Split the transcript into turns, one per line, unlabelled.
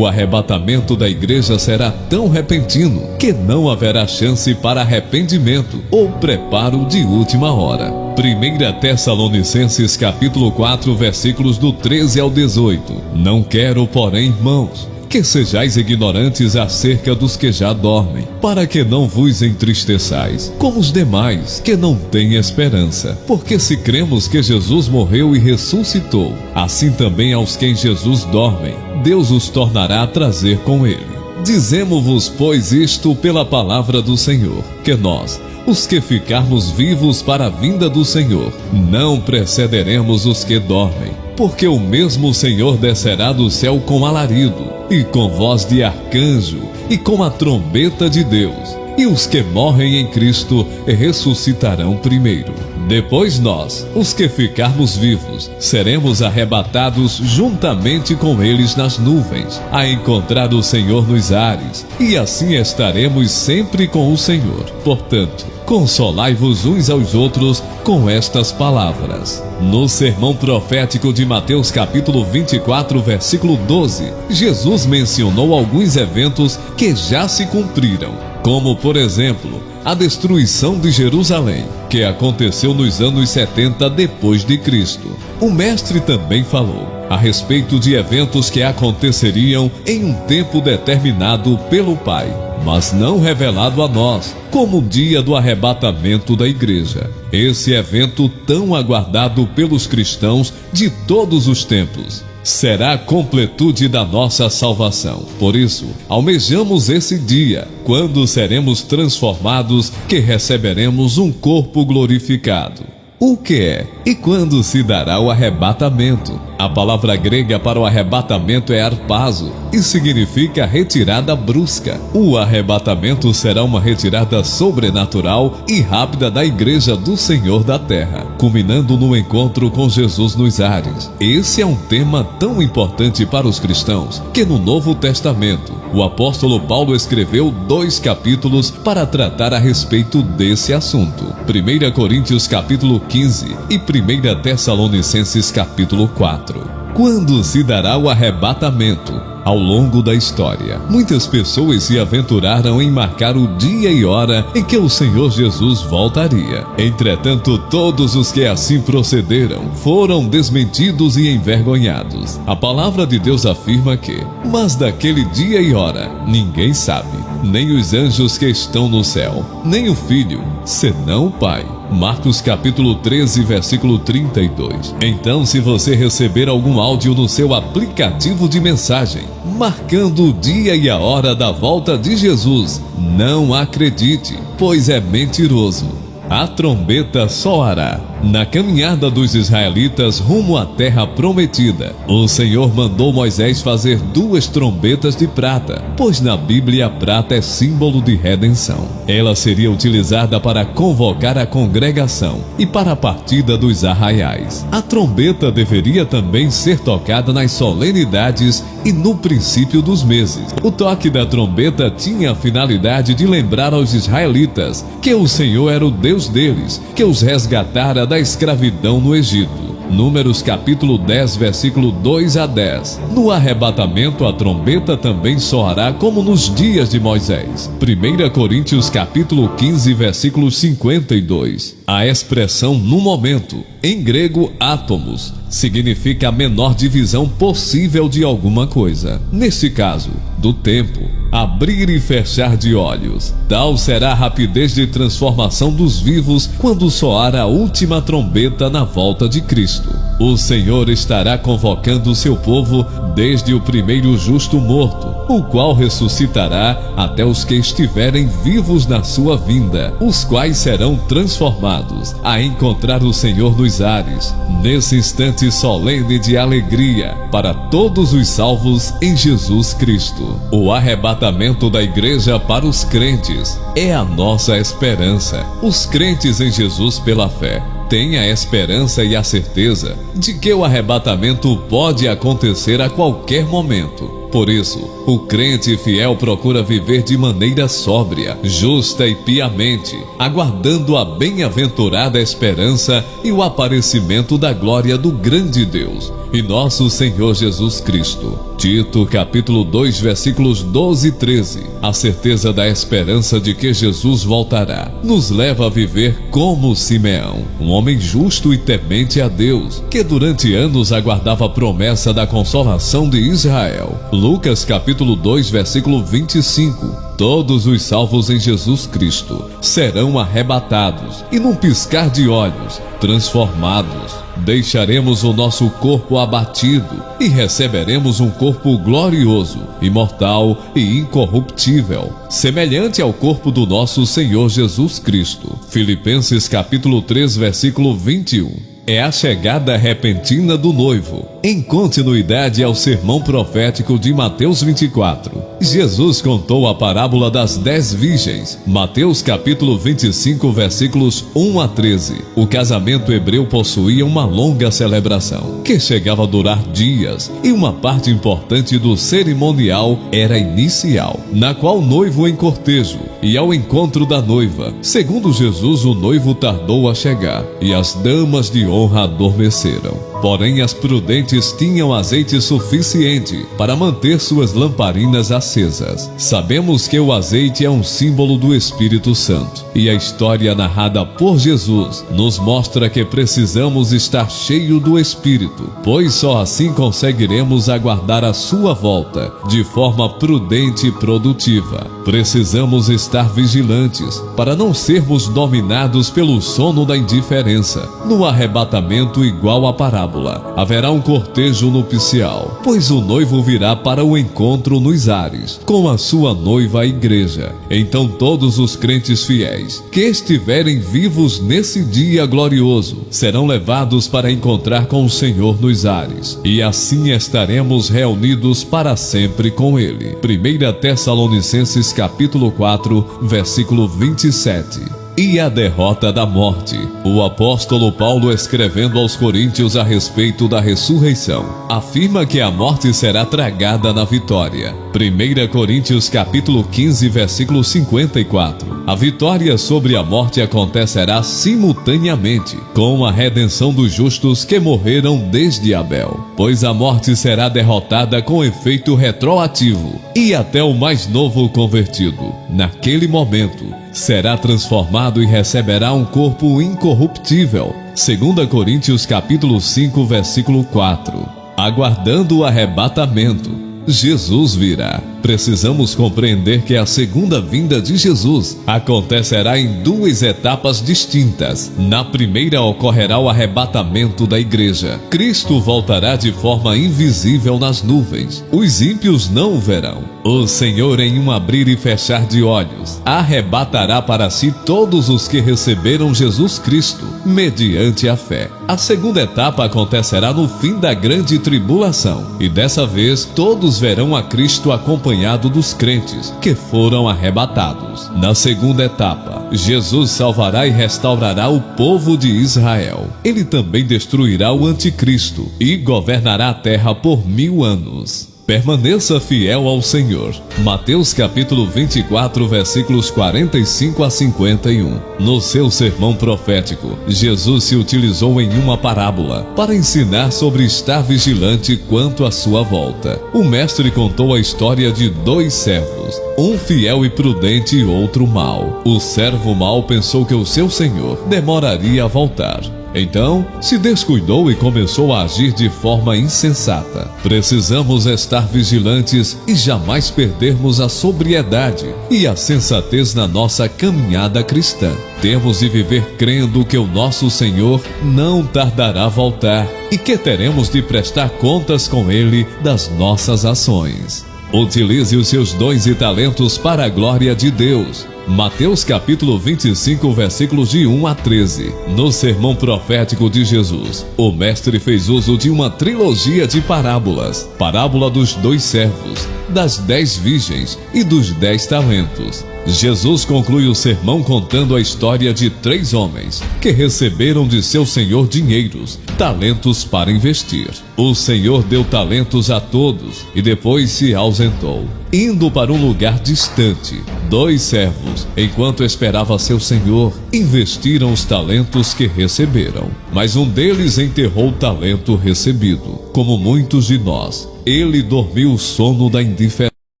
O arrebatamento da igreja será tão repentino que não haverá chance para arrependimento ou preparo de última hora. 1 Tessalonicenses capítulo 4, versículos do 13 ao 18. Não quero, porém, irmãos, que sejais ignorantes acerca dos que já dormem, para que não vos entristeçais, como os demais, que não têm esperança. Porque se cremos que Jesus morreu e ressuscitou, assim também aos que em Jesus dormem, Deus os tornará a trazer com ele. Dizemo-vos, pois, isto pela palavra do Senhor, que nós, os que ficarmos vivos para a vinda do Senhor, não precederemos os que dormem. Porque o mesmo Senhor descerá do céu com alarido, e com voz de arcanjo, e com a trombeta de Deus, e os que morrem em Cristo ressuscitarão primeiro. Depois nós, os que ficarmos vivos, seremos arrebatados juntamente com eles nas nuvens, a encontrar o Senhor nos ares, e assim estaremos sempre com o Senhor. Portanto, consolai-vos uns aos outros com estas palavras. No sermão profético de Mateus capítulo 24, versículo 12, Jesus mencionou alguns eventos que já se cumpriram, como, por exemplo, a destruição de Jerusalém, que aconteceu nos anos 70 depois de Cristo. O mestre também falou a respeito de eventos que aconteceriam em um tempo determinado pelo Pai, mas não revelado a nós, como o dia do arrebatamento da igreja. Esse evento tão aguardado pelos cristãos de todos os tempos será a completude da nossa salvação. Por isso, almejamos esse dia, quando seremos transformados, que receberemos um corpo glorificado. O que é e quando se dará o arrebatamento? A palavra grega para o arrebatamento é harpazo e significa retirada brusca. O arrebatamento será uma retirada sobrenatural e rápida da igreja do Senhor da terra, culminando no encontro com Jesus nos ares. Esse é um tema tão importante para os cristãos que no Novo Testamento o apóstolo Paulo escreveu 2 capítulos para tratar a respeito desse assunto. 1 Coríntios capítulo 15 e 1 Tessalonicenses capítulo 4. Quando se dará o arrebatamento? Ao longo da história, muitas pessoas se aventuraram em marcar o dia e hora em que o Senhor Jesus voltaria. Entretanto, todos os que assim procederam foram desmentidos e envergonhados. A palavra de Deus afirma que, mas daquele dia e hora, ninguém sabe, nem os anjos que estão no céu, nem o Filho, senão o Pai. Marcos capítulo 13, versículo 32. Então, se você receber algum áudio no seu aplicativo de mensagem, marcando o dia e a hora da volta de Jesus, não acredite, pois é mentiroso. A trombeta soará. Na caminhada dos israelitas rumo à terra prometida, o Senhor mandou Moisés fazer 2 trombetas de prata, pois na Bíblia a prata é símbolo de redenção. Ela seria utilizada para convocar a congregação e para a partida dos arraiais. A trombeta deveria também ser tocada nas solenidades e no princípio dos meses. O toque da trombeta tinha a finalidade de lembrar aos israelitas que o Senhor era o Deus deles, que os resgatara da escravidão no Egito. Números capítulo 10, versículo 2 a 10. No arrebatamento, a trombeta também soará como nos dias de Moisés. 1 Coríntios capítulo 15, versículo 52. A expressão no momento, em grego átomos, significa a menor divisão possível de alguma coisa. Nesse caso, do tempo, abrir e fechar de olhos. Tal será a rapidez de transformação dos vivos quando soar a última trombeta na volta de Cristo. O Senhor estará convocando o seu povo desde o primeiro justo morto, o qual ressuscitará até os que estiverem vivos na sua vinda, os quais serão transformados a encontrar o Senhor nos ares, nesse instante solene de alegria para todos os salvos em Jesus Cristo. O arrebatamento da igreja para os crentes é a nossa esperança. Os crentes em Jesus pela fé têm a esperança e a certeza de que o arrebatamento pode acontecer a qualquer momento. Por isso, o crente fiel procura viver de maneira sóbria, justa e piamente, aguardando a bem-aventurada esperança e o aparecimento da glória do grande Deus e nosso Senhor Jesus Cristo. Tito, capítulo 2, versículos 12 e 13. A certeza da esperança de que Jesus voltará nos leva a viver como Simeão, um homem justo e temente a Deus, que durante anos aguardava a promessa da consolação de Israel. Lucas, capítulo 2, versículo 25. Todos os salvos em Jesus Cristo serão arrebatados e num piscar de olhos, transformados. Deixaremos o nosso corpo abatido e receberemos um corpo glorioso, imortal e incorruptível, semelhante ao corpo do nosso Senhor Jesus Cristo. Filipenses capítulo 3, versículo 21. É a chegada repentina do noivo, em continuidade ao sermão profético de Mateus 24. Jesus contou a parábola das 10 virgens, Mateus capítulo 25, versículos 1 a 13. O casamento hebreu possuía uma longa celebração, que chegava a durar dias, e uma parte importante do cerimonial era inicial, na qual o noivo em cortejo e ao encontro da noiva. Segundo Jesus, o noivo tardou a chegar, e as damas de honra adormeceram. Porém, as prudentes tinham azeite suficiente para manter suas lamparinas acesas. Sabemos que o azeite é um símbolo do Espírito Santo, e a história narrada por Jesus nos mostra que precisamos estar cheio do Espírito, pois só assim conseguiremos aguardar a sua volta de forma prudente e produtiva. Precisamos estar vigilantes para não sermos dominados pelo sono da indiferença. No arrebatamento igual à parábola, haverá um cortejo nupcial, pois o noivo virá para o encontro nos ares, com a sua noiva a igreja. Então todos os crentes fiéis que estiverem vivos nesse dia glorioso serão levados para encontrar com o Senhor nos ares, e assim estaremos reunidos para sempre com Ele. 1 Tessalonicenses capítulo 4, versículo 27. E a derrota da morte. O apóstolo Paulo, escrevendo aos Coríntios a respeito da ressurreição, afirma que a morte será tragada na vitória. 1 Coríntios capítulo 15, versículo 54. A vitória sobre a morte acontecerá simultaneamente com a redenção dos justos que morreram desde Abel, pois a morte será derrotada com efeito retroativo, e até o mais novo convertido, naquele momento, será transformado e receberá um corpo incorruptível. 2 Coríntios capítulo 5, versículo 4. Aguardando o arrebatamento, Jesus virá. Precisamos compreender que a segunda vinda de Jesus acontecerá em duas etapas distintas. Na primeira ocorrerá o arrebatamento da igreja. Cristo voltará de forma invisível nas nuvens. Os ímpios não o verão. O Senhor, em um abrir e fechar de olhos, arrebatará para si todos os que receberam Jesus Cristo, mediante a fé. A segunda etapa acontecerá no fim da grande tribulação, e dessa vez todos verão a Cristo acompanhado dos crentes que foram arrebatados. Na segunda etapa, Jesus salvará e restaurará o povo de Israel. Ele também destruirá o anticristo e governará a terra por 1000 anos. Permaneça fiel ao Senhor. Mateus capítulo 24, versículos 45 a 51. No seu sermão profético, Jesus se utilizou em uma parábola para ensinar sobre estar vigilante quanto à sua volta. O mestre contou a história de 2 servos, um fiel e prudente e outro mau. O servo mau pensou que o seu senhor demoraria a voltar. Então, se descuidou e começou a agir de forma insensata. Precisamos estar vigilantes e jamais perdermos a sobriedade e a sensatez na nossa caminhada cristã. Temos de viver crendo que o nosso Senhor não tardará a voltar e que teremos de prestar contas com Ele das nossas ações. Utilize os seus dons e talentos para a glória de Deus. Mateus capítulo 25, versículos de 1 a 13. No sermão profético de Jesus, o mestre fez uso de uma trilogia de parábolas. Parábola dos 2 servos, das 10 virgens e dos 10 talentos. Jesus conclui o sermão contando a história de 3 homens que receberam de seu senhor dinheiros, talentos para investir. O senhor deu talentos a todos e depois se ausentou, indo para um lugar distante. 2 servos, enquanto esperava seu senhor, investiram os talentos que receberam. Mas um deles enterrou o talento recebido. Como muitos de nós, ele dormiu o sono da indiferença.